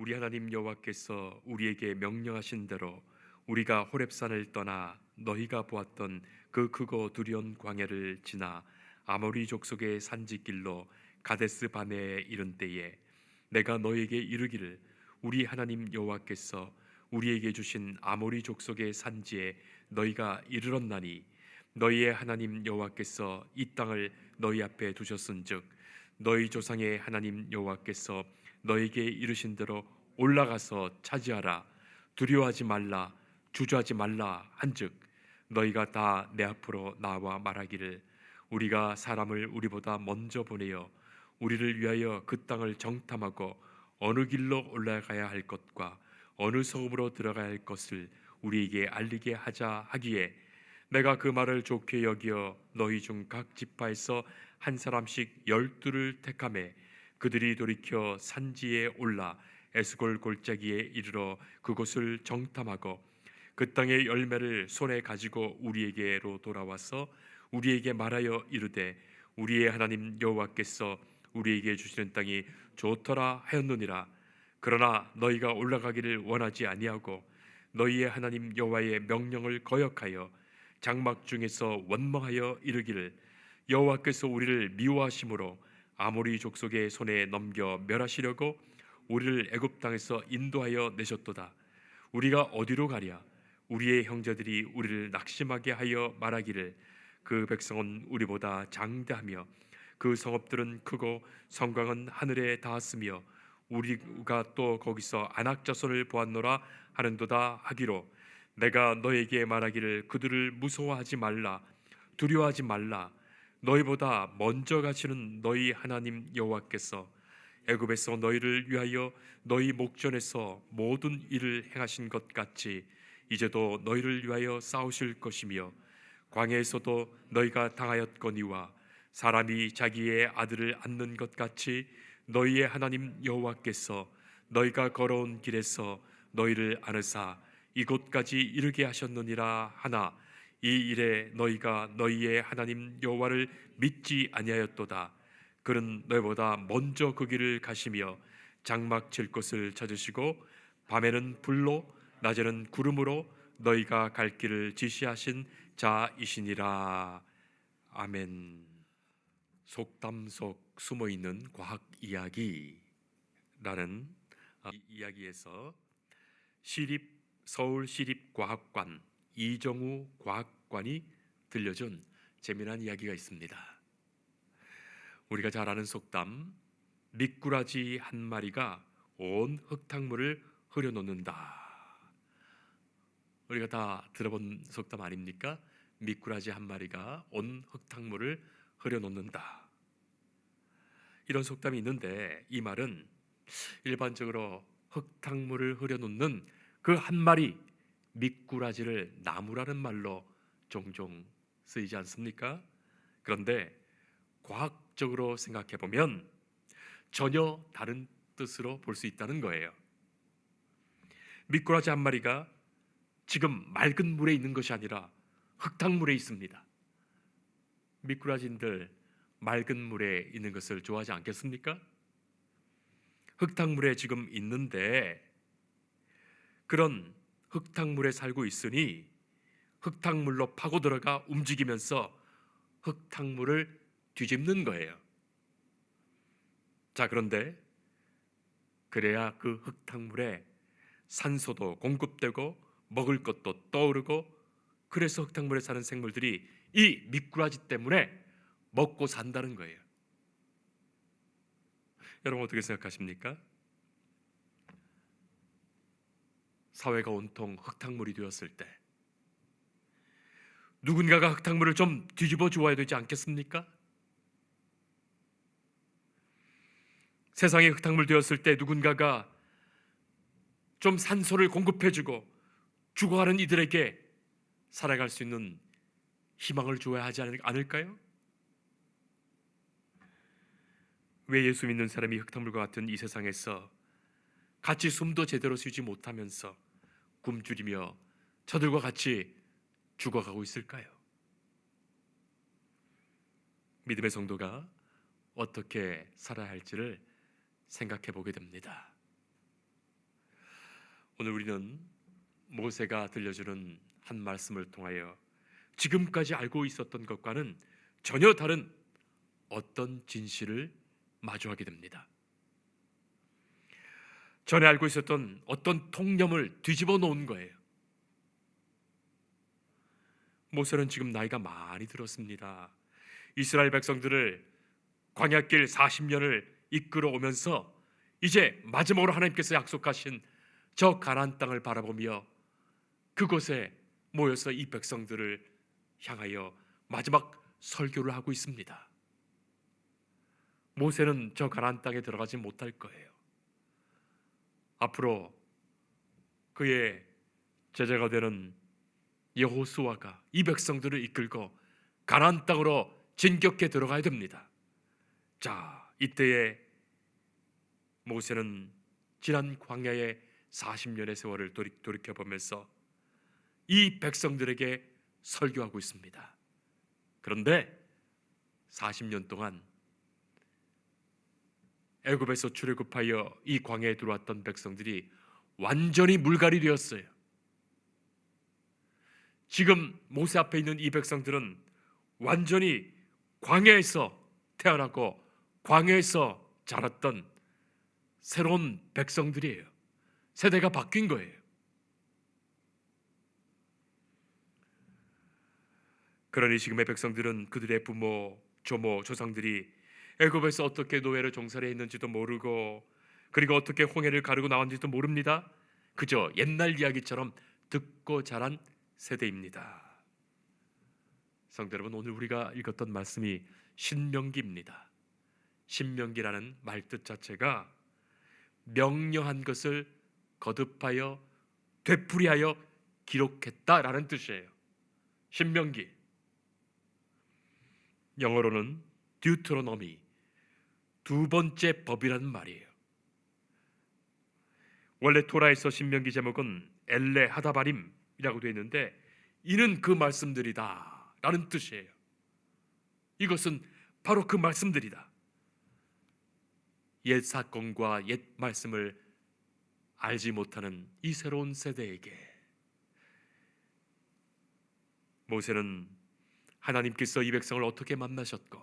우리 하나님 여호와께서 우리에게 명령하신 대로 우리가 호렙산을 떠나 너희가 보았던 그 크고 두려운 광야를 지나 아모리 족속의 산지길로 가데스 바네에 이른 때에 내가 너희에게 이르기를 우리 하나님 여호와께서 우리에게 주신 아모리 족속의 산지에 너희가 이르렀나니 너희의 하나님 여호와께서 이 땅을 너희 앞에 두셨은즉 너희 조상의 하나님 여호와께서 너희에게 이르신 대로 올라가서 차지하라. 두려워하지 말라, 주저하지 말라 한즉 너희가 다 내 앞으로 나와 말하기를 우리가 사람을 우리보다 먼저 보내어 우리를 위하여 그 땅을 정탐하고 어느 길로 올라가야 할 것과 어느 성읍으로 들어가야 할 것을 우리에게 알리게 하자 하기에 내가 그 말을 좋게 여겨 너희 중 각 지파에서 한 사람씩 12를 택하매 그들이 돌이켜 산지에 올라 에스골 골짜기에 이르러 그곳을 정탐하고 그 땅의 열매를 손에 가지고 우리에게로 돌아와서 우리에게 말하여 이르되 우리의 하나님 여호와께서 우리에게 주시는 땅이 좋더라 하였느니라. 그러나 너희가 올라가기를 원하지 아니하고 너희의 하나님 여호와의 명령을 거역하여 장막 중에서 원망하여 이르기를 여호와께서 우리를 미워하심으로 아모리 족속의 손에 넘겨 멸하시려고 우리를 애굽 땅에서 인도하여 내셨도다. 우리가 어디로 가랴? 우리의 형제들이 우리를 낙심하게 하여 말하기를 그 백성은 우리보다 장대하며 그 성읍들은 크고 성곽은 하늘에 닿았으며 우리가 또 거기서 아낙 자손을 보았노라 하는도다 하기로 내가 너에게 말하기를 그들을 무서워하지 말라, 두려워하지 말라. 너희보다 먼저 가시는 너희 하나님 여호와께서 애굽에서 너희를 위하여 너희 목전에서 모든 일을 행하신 것 같이 이제도 너희를 위하여 싸우실 것이며 광야에서도 너희가 당하였거니와 사람이 자기의 아들을 안는 것 같이 너희의 하나님 여호와께서 너희가 걸어온 길에서 너희를 안으사 이곳까지 이르게 하셨느니라 하나 이 일에 너희가 너희의 하나님 여호와를 믿지 아니하였도다. 그는 너희보다 먼저 그 길을 가시며 장막 칠 곳을 찾으시고 밤에는 불로 낮에는 구름으로 너희가 갈 길을 지시하신 자이시니라. 아멘. 속담 속 숨어있는 과학 이야기라는 이야기에서 서울시립과학관 이정우 과학관이 들려준 재미난 이야기가 있습니다. 우리가 잘 아는 속담 미꾸라지 한 마리가 온 흙탕물을 흐려놓는다. 우리가 다 들어본 속담 아닙니까? 미꾸라지 한 마리가 온 흙탕물을 흐려놓는다. 이런 속담이 있는데 이 말은 일반적으로 흙탕물을 흐려놓는 그 한 마리 미꾸라지를 나무라는 말로 종종 쓰이지 않습니까? 그런데 과학적으로 생각해 보면 전혀 다른 뜻으로 볼 수 있다는 거예요. 미꾸라지 한 마리가 지금 맑은 물에 있는 것이 아니라 흙탕물에 있습니다. 미꾸라지들 맑은 물에 있는 것을 좋아하지 않겠습니까? 흙탕물에 지금 있는데 그런 흙탕물에 살고 있으니 흙탕물로 파고 들어가 움직이면서 흙탕물을 뒤집는 거예요. 자, 그런데 그래야 그 흙탕물에 산소도 공급되고 먹을 것도 떠오르고 그래서 흙탕물에 사는 생물들이 이 미꾸라지 때문에 먹고 산다는 거예요. 여러분 어떻게 생각하십니까? 사회가 온통 흙탕물이 되었을 때 누군가가 흙탕물을 좀 뒤집어 주어야 되지 않겠습니까? 세상에 흙탕물 되었을 때 누군가가 좀 산소를 공급해주고 죽어가는 이들에게 살아갈 수 있는 희망을 주어야 하지 않을까요? 왜 예수 믿는 사람이 흙탕물과 같은 이 세상에서 같이 숨도 제대로 쉬지 못하면서 굶주리며 저들과 같이 죽어가고 있을까요? 믿음의 성도가 어떻게 살아야 할지를 생각해 보게 됩니다. 오늘 우리는 모세가 들려주는 한 말씀을 통하여 지금까지 알고 있었던 것과는 전혀 다른 어떤 진실을 마주하게 됩니다. 전에 알고 있었던 어떤 통념을 뒤집어 놓은 거예요. 모세는 지금 나이가 많이 들었습니다. 이스라엘 백성들을 광야길 40년을 이끌어 오면서 이제 마지막으로 하나님께서 약속하신 저 가나안 땅을 바라보며 그곳에 모여서 이 백성들을 향하여 마지막 설교를 하고 있습니다. 모세는 저 가나안 땅에 들어가지 못할 거예요. 앞으로 그의 제자가 되는 여호수아가 이 백성들을 이끌고 가나안 땅으로 진격해 들어가야 됩니다. 자, 이때에 모세는 지난 광야의 40년의 세월을 돌이켜보면서 이 백성들에게 설교하고 있습니다. 그런데 40년 동안 애굽에서 출애굽하여 이 광야에 들어왔던 백성들이 완전히 물갈이 되었어요. 지금 모세 앞에 있는 이 백성들은 완전히 광야에서 태어나고 광야에서 자랐던 새로운 백성들이에요. 세대가 바뀐 거예요. 그러니 지금의 백성들은 그들의 부모, 조모, 조상들이 애굽에서 어떻게 노예를 종살이 했는지도 모르고 그리고 어떻게 홍해를 가르고 나왔는지도 모릅니다. 그저 옛날 이야기처럼 듣고 자란 세대입니다. 성도 여러분, 오늘 우리가 읽었던 말씀이 신명기입니다. 신명기라는 말뜻 자체가 명령한 것을 거듭하여 되풀이하여 기록했다라는 뜻이에요. 신명기, 영어로는 듀트로노미, 두 번째 법이라는 말이에요. 원래 토라에서 신명기 제목은 엘레 하다바림이라고 되어 있는데 이는 그 말씀들이다 라는 뜻이에요. 이것은 바로 그 말씀들이다. 옛 사건과 옛 말씀을 알지 못하는 이 새로운 세대에게 모세는 하나님께서 이 백성을 어떻게 만나셨고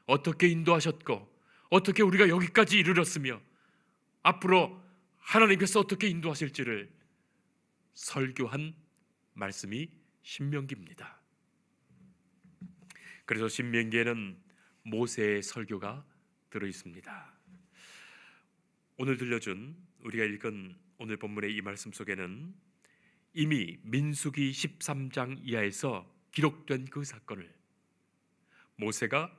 어떻게 인도하셨고 어떻게 우리가 여기까지 이르렀으며 앞으로 하나님께서 어떻게 인도하실지를 설교한 말씀이 신명기입니다. 그래서 신명기에는 모세의 설교가 들어 있습니다. 오늘 들려준 우리가 읽은 오늘 본문의 이 말씀 속에는 이미 민수기 13장 이하에서 기록된 그 사건을 모세가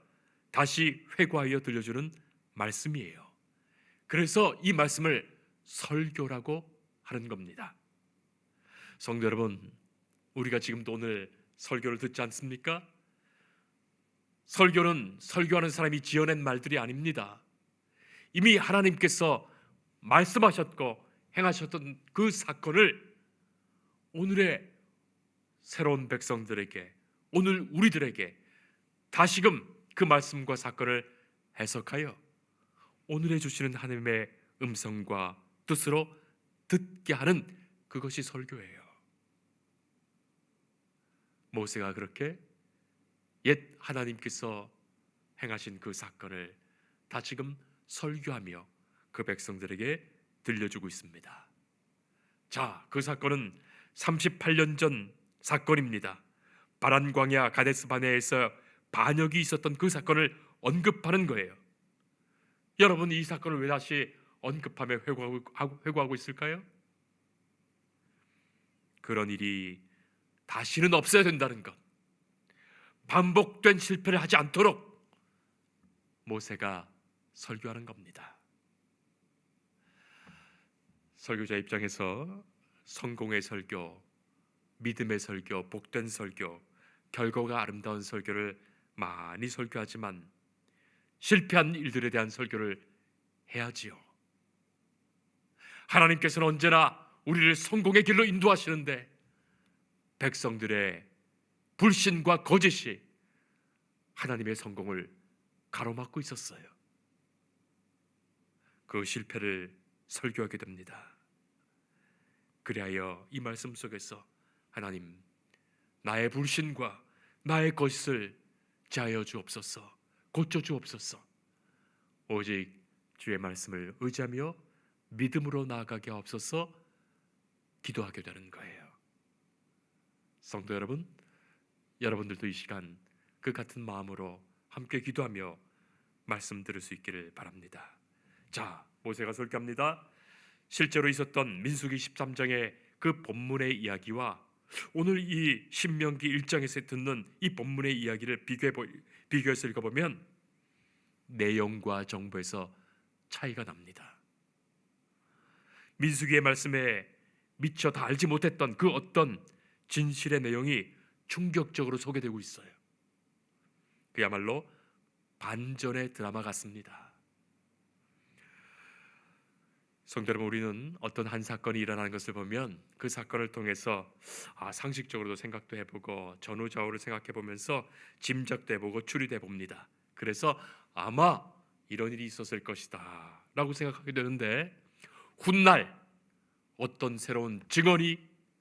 다시 회고하여 들려주는 말씀이에요. 그래서 이 말씀을 설교라고 하는 겁니다. 성도 여러분, 우리가 지금도 오늘 설교를 듣지 않습니까? 설교는 설교하는 사람이 지어낸 말들이 아닙니다. 이미 하나님께서 말씀하셨고 행하셨던 그 사건을 오늘의 새로운 백성들에게, 오늘 우리들에게 다시금 그 말씀과 사건을 해석하여 오늘에 주시는 하나님의 음성과 뜻으로 듣게 하는 그것이 설교예요. 모세가 그렇게 옛 하나님께서 행하신 그 사건을 다시금 설교하며 그 백성들에게 들려주고 있습니다. 자, 그 사건은 38년 전 사건입니다. 바란 광야 가데스 바네에서 반역이 있었던 그 사건을 언급하는 거예요. 여러분, 이 사건을 왜 다시 언급하며 회고하고 있을까요? 그런 일이 다시는 없어야 된다는 것, 반복된 실패를 하지 않도록 모세가 설교하는 겁니다. 설교자 입장에서 성공의 설교, 믿음의 설교, 복된 설교, 결과가 아름다운 설교를 많이 설교하지만 실패한 일들에 대한 설교를 해야지요. 하나님께서는 언제나 우리를 성공의 길로 인도하시는데 백성들의 불신과 거짓이 하나님의 성공을 가로막고 있었어요. 그 실패를 설교하게 됩니다. 그리하여 이 말씀 속에서 하나님, 나의 불신과 나의 것을 제하여 주옵소서, 고쳐 주옵소서. 오직 주의 말씀을 의지하며 믿음으로 나아가게 하옵소서 기도하게 되는 거예요. 성도 여러분, 여러분들도 이 시간 그 같은 마음으로 함께 기도하며 말씀 들을 수 있기를 바랍니다. 자, 모세가 설교합니다. 실제로 있었던 민수기 13장의 그 본문의 이야기와 오늘 이 신명기 1장에서 듣는 이 본문의 이야기를 비교해서 읽어보면 내용과 정보에서 차이가 납니다. 민수기의 말씀에 미처 다 알지 못했던 그 어떤 진실의 내용이 충격적으로 소개되고 있어요. 그야말로 반전의 드라마 같습니다. 성도 여러분, 우리는 어떤 한 사건이 일어나는 것을 보면 그 사건을 통해서 상식적으로도 생각도 해보고 전후좌우를 생각해보면서 짐작도 해보고 추리도 해봅니다. 그래서 아마 이런 일이 있었을 것이다 라고 생각하게 되는데, 훗날 어떤 새로운 증언이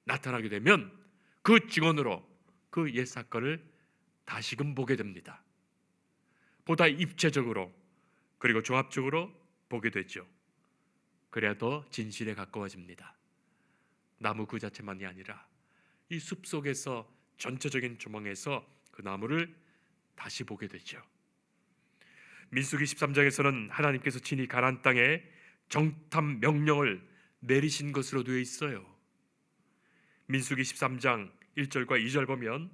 나타나게 되면 그 증언으로 그 옛 사건을 다시금 보게 됩니다. 보다 입체적으로 그리고 종합적으로 보게 되죠. 그래야 더 진실에 가까워집니다. 나무 그 자체만이 아니라 이 숲속에서 전체적인 조망에서 그 나무를 다시 보게 되죠. 민수기 13장에서는 하나님께서 친히 가나안 땅에 정탐 명령을 내리신 것으로 되어 있어요. 민수기 13장 1절과 2절 보면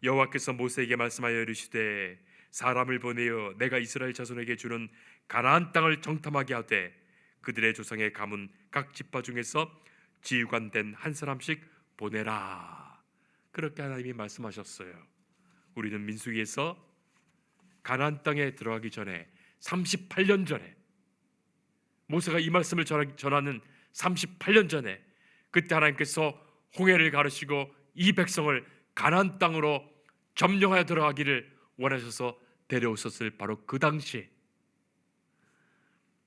여호와께서 모세에게 말씀하여 이르시되 사람을 보내어 내가 이스라엘 자손에게 주는 가나안 땅을 정탐하게 하되 그들의 조상의 가문 각 지파 중에서 지휘관된 한 사람씩 보내라. 그렇게 하나님이 말씀하셨어요. 우리는 민수기에서 가나안 땅에 들어가기 전에 38년 전에, 모세가 이 말씀을 전하는 38년 전에, 그때 하나님께서 홍해를 가르시고 이 백성을 가나안 땅으로 점령하여 들어가기를 원하셔서 데려오셨을 바로 그 당시에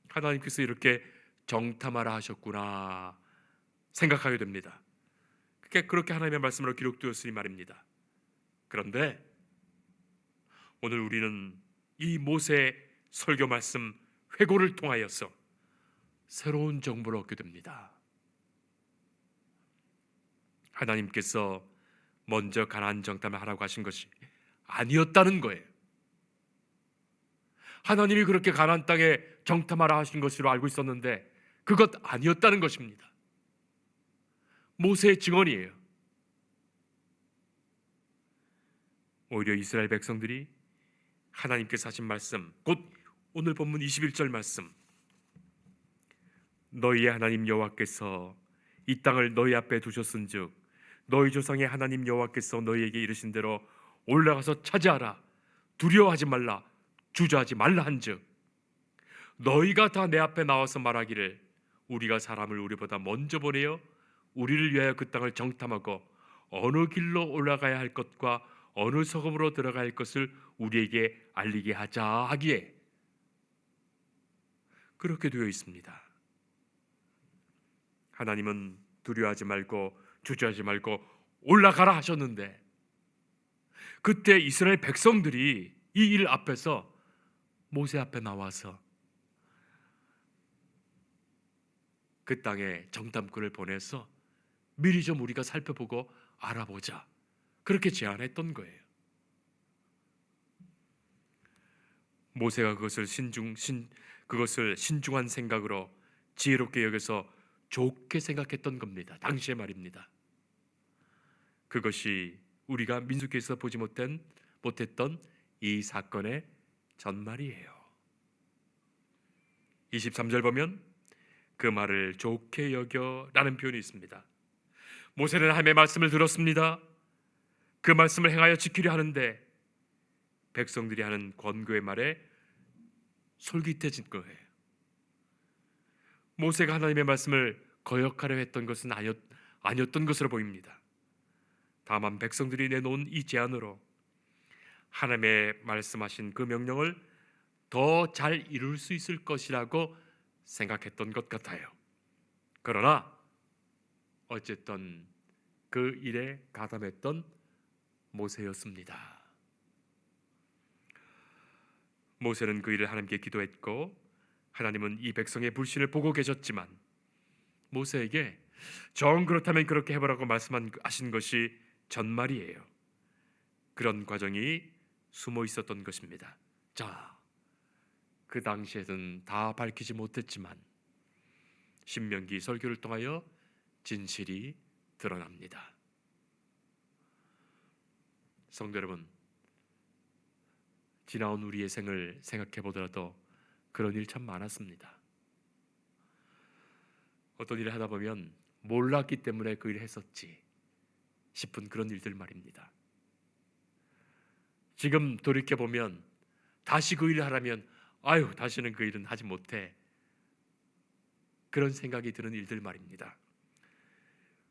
하나님께서 이렇게 정탐하라 하셨구나 생각하게 됩니다. 그렇게 하나님의 말씀으로 기록되었으니 말입니다. 그런데 오늘 우리는 이 모세의 설교 말씀 회고를 통하여서 새로운 정보를 얻게 됩니다. 하나님께서 먼저 가나안 정탐을 하라고 하신 것이 아니었다는 거예요. 하나님이 그렇게 가나안 땅에 정탐하라 하신 것으로 알고 있었는데 그것 아니었다는 것입니다. 모세의 증언이에요. 오히려 이스라엘 백성들이 하나님께서 하신 말씀, 곧 오늘 본문 21절 말씀, 너희의 하나님 여호와께서 이 땅을 너희 앞에 두셨은즉 너희 조상의 하나님 여호와께서 너희에게 이르신 대로 올라가서 차지하라, 두려워하지 말라, 주저하지 말라 한즉 너희가 다 내 앞에 나와서 말하기를 우리가 사람을 우리보다 먼저 보내어 우리를 위하여 그 땅을 정탐하고 어느 길로 올라가야 할 것과 어느 성읍으로 들어가야 할 것을 우리에게 알리게 하자 하기에 그렇게 되어 있습니다. 하나님은 두려워하지 말고 주저하지 말고 올라가라 하셨는데 그때 이스라엘 백성들이 이 일 앞에서 모세 앞에 나와서 그 땅에 정탐꾼을 보내서 미리 좀 우리가 살펴보고 알아보자, 그렇게 제안했던 거예요. 모세가 그것을 신중한 생각으로 지혜롭게 여겨서 좋게 생각했던 겁니다. 당시의 말입니다. 그것이 우리가 민수기에서 보지 못했던 이 사건의 전말이에요. 23절 보면 그 말을 좋게 여겨라는 표현이 있습니다. 모세는 하나님의 말씀을 들었습니다. 그 말씀을 행하여 지키려 하는데 백성들이 하는 권고의 말에 솔깃해진 거예요. 모세가 하나님의 말씀을 거역하려 했던 것은 아니었던 것으로 보입니다. 다만 백성들이 내놓은 이 제안으로 하나님의 말씀하신 그 명령을 더 잘 이룰 수 있을 것이라고 생각했던 것 같아요. 그러나 어쨌든 그 일에 가담했던 모세였습니다. 모세는 그 일을 하나님께 기도했고 하나님은 이 백성의 불신을 보고 계셨지만 모세에게 정 그렇다면 그렇게 해보라고 말씀하신 것이 전말이에요. 그런 과정이 숨어 있었던 것입니다. 자, 그 당시에는 다 밝히지 못했지만 신명기 설교를 통하여 진실이 드러납니다. 성도 여러분, 지나온 우리의 생을 생각해 보더라도 그런 일 참 많았습니다. 어떤 일을 하다 보면 몰랐기 때문에 그 일을 했었지 싶은 그런 일들 말입니다. 지금 돌이켜 보면 다시 그 일을 하라면 아유, 다시는 그 일은 하지 못해, 그런 생각이 드는 일들 말입니다.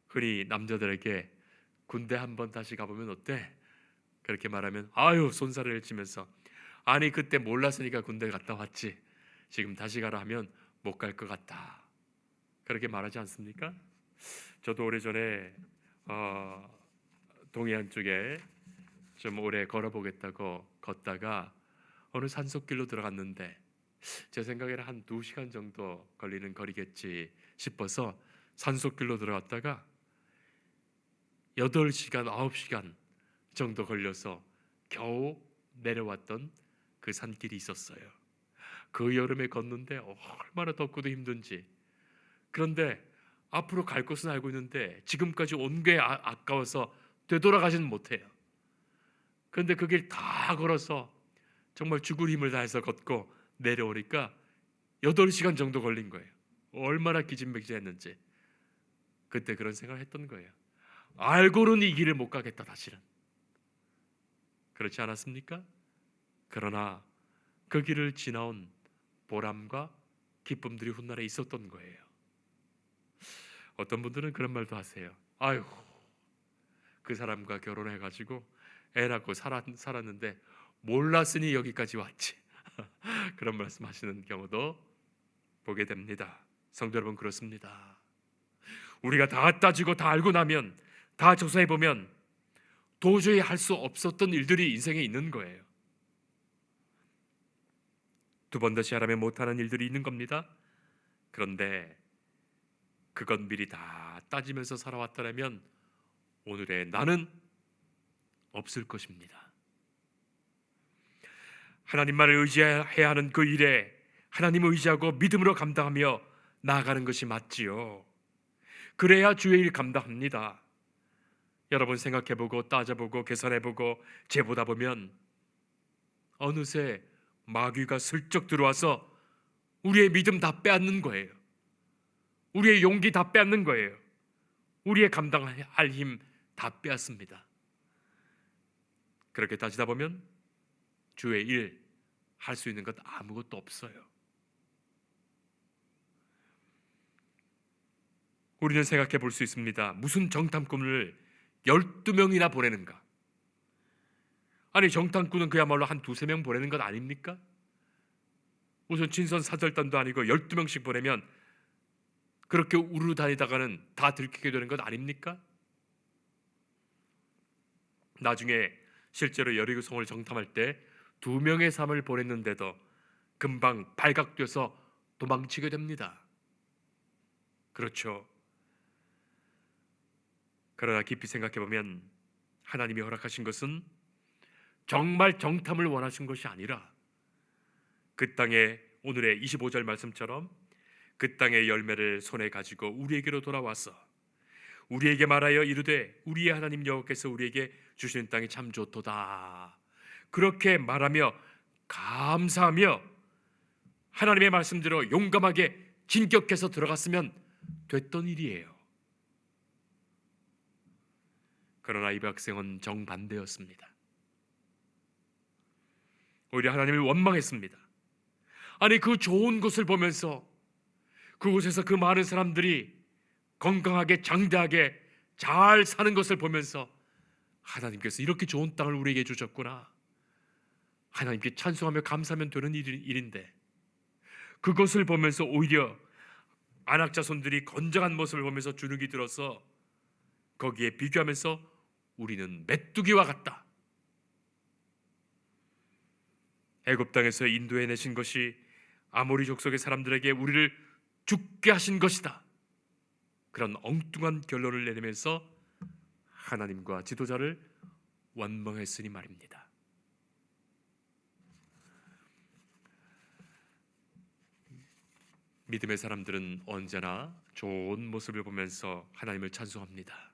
흔히 남자들에게 군대 한번 다시 가보면 어때? 그렇게 말하면 아유, 손살을 치면서 아니 그때 몰랐으니까 군대 갔다 왔지, 지금 다시 가라 하면 못 갈 것 같다, 그렇게 말하지 않습니까? 저도 오래전에 동해안 쪽에 좀 오래 걸어보겠다고 걷다가 어느 산속길로 들어갔는데 제 생각에는 한 2시간 정도 걸리는 거리겠지 싶어서 산속길로 들어갔다가 8시간, 9시간 정도 걸려서 겨우 내려왔던 그 산길이 있었어요. 그 여름에 걷는데 얼마나 덥고도 힘든지. 그런데 앞으로 갈 곳은 알고 있는데 지금까지 온 게 아까워서 되돌아가지는 못해요. 그런데 그 길 다 걸어서 정말 죽을 힘을 다해서 걷고 내려오니까 8시간 정도 걸린 거예요. 얼마나 기진맥진했는지. 그때 그런 생각을 했던 거예요. 알고는 이 길을 못 가겠다 다시는. 그렇지 않았습니까? 그러나 그 길을 지나온 보람과 기쁨들이 훗날에 있었던 거예요. 어떤 분들은 그런 말도 하세요. 아유, 그 사람과 결혼해가지고 애 낳고 살았는데 몰랐으니 여기까지 왔지. 그런 말씀하시는 경우도 보게 됩니다. 성도 여러분, 그렇습니다. 우리가 다 따지고 다 알고 나면, 다 조사해 보면 도저히 할 수 없었던 일들이 인생에 있는 거예요. 2번 다시 하라면 못하는 일들이 있는 겁니다. 그런데 그건 미리 다 따지면서 살아왔더라면 오늘의 나는 없을 것입니다. 하나님만을 의지해야 하는 그 일에 하나님을 의지하고 믿음으로 감당하며 나아가는 것이 맞지요. 그래야 주의 일 감당합니다. 여러분 생각해보고 따져보고 계산해보고 재보다 보면 어느새 마귀가 슬쩍 들어와서 우리의 믿음 다 빼앗는 거예요. 우리의 용기 다 빼앗는 거예요. 우리의 감당할 힘 다 빼앗습니다. 그렇게 따지다 보면 주의 일 할 수 있는 것 아무것도 없어요. 우리는 생각해 볼 수 있습니다. 무슨 정탐꾼을 12명이나 보내는가? 아니 정탐꾼은 그야말로 한 2-3명 보내는 것 아닙니까? 우선 친선 사절단도 아니고 12명씩 보내면 그렇게 우르르 다니다가는 다 들키게 되는 것 아닙니까? 나중에 실제로 여리고성을 정탐할 때 2명의 사람을 보냈는데도 금방 발각돼서 도망치게 됩니다. 그렇죠. 그러나 깊이 생각해보면 하나님이 허락하신 것은 정말 정탐을 원하신 것이 아니라 그 땅에 오늘의 25절 말씀처럼 그 땅의 열매를 손에 가지고 우리에게로 돌아와서 우리에게 말하여 이르되 우리의 하나님 여호와께서 우리에게 주시는 땅이 참 좋도다, 그렇게 말하며 감사하며 하나님의 말씀대로 용감하게 진격해서 들어갔으면 됐던 일이에요. 그러나 이 백성은 정반대였습니다. 오히려 하나님을 원망했습니다. 아니 그 좋은 곳을 보면서 그곳에서 그 많은 사람들이 건강하게 장대하게 잘 사는 것을 보면서 하나님께서 이렇게 좋은 땅을 우리에게 주셨구나, 하나님께 찬송하며 감사하면 되는 일인데 그것을 보면서 오히려 아낙 자손들이 건장한 모습을 보면서 주눅이 들어서 거기에 비교하면서 우리는 메뚜기와 같다. 애굽 땅에서 인도해 내신 것이 아모리 족속의 사람들에게 우리를 죽게 하신 것이다. 그런 엉뚱한 결론을 내리면서 하나님과 지도자를 원망했으니 말입니다. 믿음의 사람들은 언제나 좋은 모습을 보면서 하나님을 찬송합니다.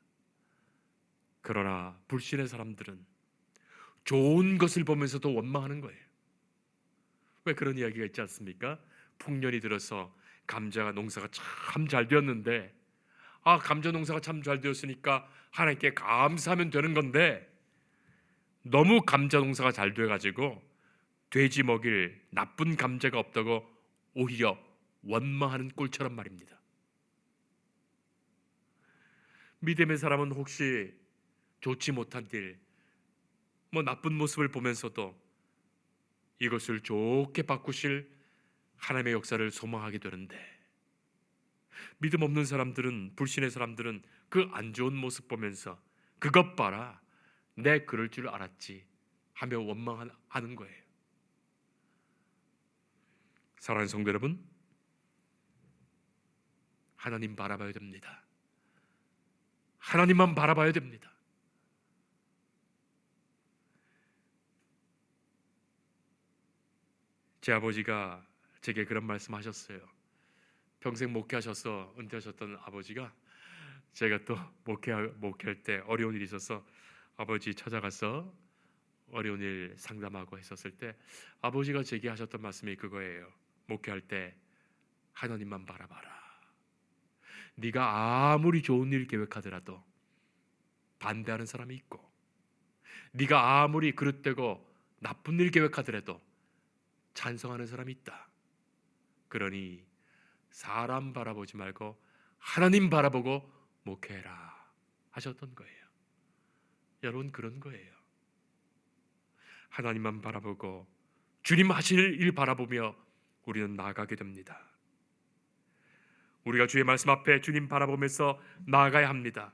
그러나 불신의 사람들은 좋은 것을 보면서도 원망하는 거예요. 왜 그런 이야기가 있지 않습니까? 풍년이 들어서 감자 농사가 참 잘 되었는데, 감자 농사가 참 잘 되었으니까 하나님께 감사하면 되는 건데, 너무 감자 농사가 잘 돼가지고 돼지 먹일 나쁜 감자가 없다고 오히려 원망하는 꼴처럼 말입니다. 믿음의 사람은 혹시 좋지 못한 일, 나쁜 모습을 보면서도 이것을 좋게 바꾸실 하나님의 역사를 소망하게 되는데, 믿음 없는 사람들은, 불신의 사람들은 그 안 좋은 모습 보면서 그것 봐라, 내 그럴 줄 알았지 하며 원망하는 거예요. 사랑하는 성도 여러분, 하나님 바라봐야 됩니다. 하나님만 바라봐야 됩니다. 제 아버지가 제게 그런 말씀하셨어요. 평생 목회하셔서 은퇴하셨던 아버지가, 제가 또 목회할 때 어려운 일이 있어서 아버지 찾아가서 어려운 일 상담하고 했었을 때 아버지가 제게 하셨던 말씀이 그거예요. 목회할 때 하나님만 바라봐라. 네가 아무리 좋은 일 계획하더라도 반대하는 사람이 있고, 네가 아무리 그릇되고 나쁜 일 계획하더라도 찬성하는 사람이 있다. 그러니 사람 바라보지 말고 하나님 바라보고 목회해라 하셨던 거예요. 여러분, 그런 거예요. 하나님만 바라보고 주님 하실 일 바라보며 우리는 나아가게 됩니다. 우리가 주의 말씀 앞에 주님 바라보면서 나아가야 합니다.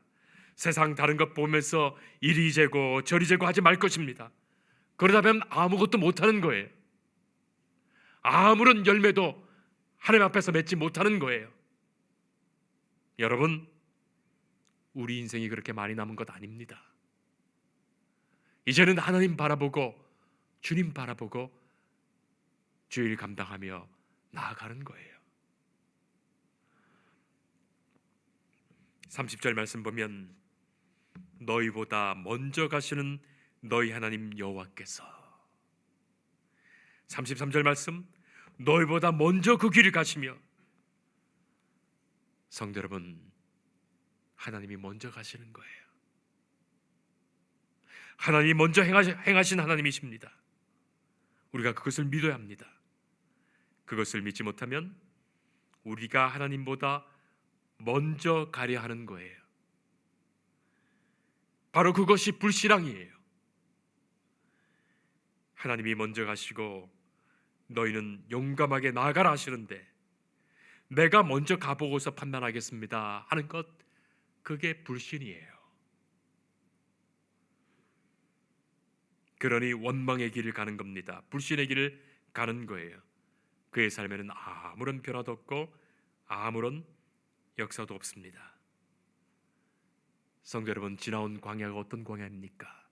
세상 다른 것 보면서 이리 재고 저리 재고 하지 말 것입니다. 그러다 보면 아무것도 못하는 거예요. 아무런 열매도 하나님 앞에서 맺지 못하는 거예요. 여러분, 우리 인생이 그렇게 많이 남은 것 아닙니다. 이제는 하나님 바라보고 주님 바라보고 주일 감당하며 나아가는 거예요. 30절 말씀 보면 너희보다 먼저 가시는 너희 하나님 여호와께서, 33절 말씀 너희보다 먼저 그 길을 가시며, 성도 여러분, 하나님이 먼저 가시는 거예요. 하나님이 먼저 행하신 하나님이십니다. 우리가 그것을 믿어야 합니다. 그것을 믿지 못하면 우리가 하나님보다 먼저 가려 하는 거예요. 바로 그것이 불신앙이에요. 하나님이 먼저 가시고 너희는 용감하게 나아가라 하시는데, 내가 먼저 가보고서 판단하겠습니다 하는 것, 그게 불신이에요. 그러니 원망의 길을 가는 겁니다. 불신의 길을 가는 거예요. 그의 삶에는 아무런 변화도 없고 아무런 역사도 없습니다. 성도 여러분, 지나온 광야가 어떤 광야입니까?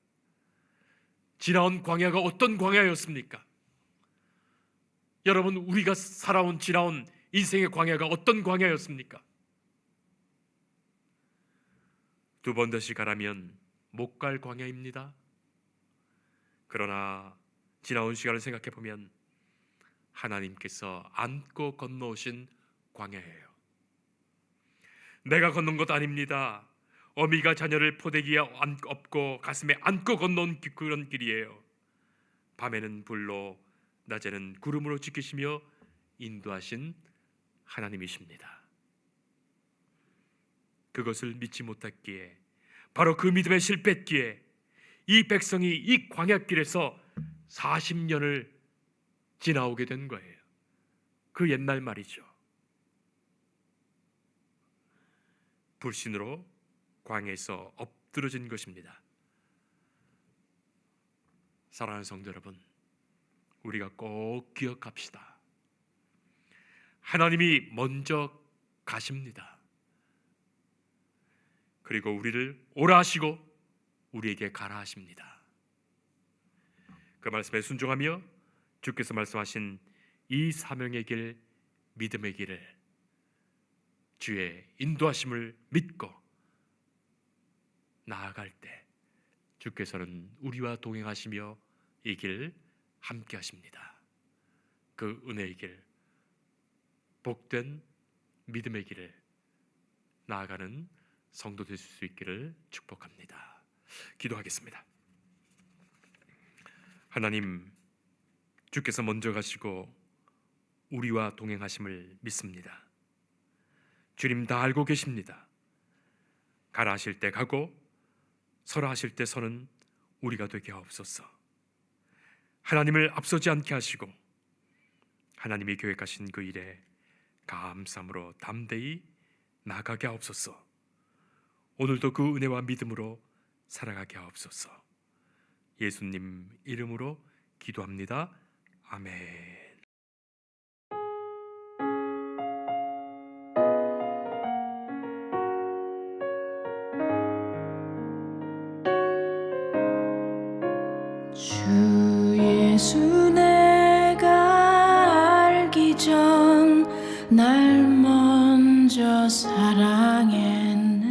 지나온 광야가 어떤 광야였습니까? 여러분, 우리가 지나온 인생의 광야가 어떤 광야였습니까? 두 번 다시 가라면 못 갈 광야입니다. 그러나 지나온 시간을 생각해 보면 하나님께서 안고 건너오신 광야예요. 내가 건넌 것 아닙니다. 어미가 자녀를 포대기에 업고 가슴에 안고 건너온 그런 길이에요. 밤에는 불로, 낮에는 구름으로 지키시며 인도하신 하나님이십니다. 그것을 믿지 못했기에, 바로 그 믿음에 실패했기에 이 백성이 이 광야길에서 40년을 지나오게 된 거예요. 그 옛날 말이죠. 불신으로 광야에서 엎드러진 것입니다. 사랑하는 성도 여러분, 우리가 꼭 기억합시다. 하나님이 먼저 가십니다. 그리고 우리를 오라 하시고 우리에게 가라 하십니다. 그 말씀에 순종하며 주께서 말씀하신 이 사명의 길, 믿음의 길을, 주의 인도하심을 믿고 나아갈 때 주께서는 우리와 동행하시며 이 길 함께 하십니다. 그 은혜의 길, 복된 믿음의 길을 나아가는 성도 되실 수 있기를 축복합니다. 기도하겠습니다. 하나님, 주께서 먼저 가시고 우리와 동행하심을 믿습니다. 주님 다 알고 계십니다. 가라 하실 때 가고 서라 하실 때 서는 우리가 되게 하옵소서. 하나님을 앞서지 않게 하시고 하나님이 계획하신 그 일에 감사함으로 담대히 나가게 하옵소서. 오늘도 그 은혜와 믿음으로 살아가게 하옵소서. 예수님 이름으로 기도합니다. 아멘. 주 예수 내가 알기 전 날 먼저 사랑했네.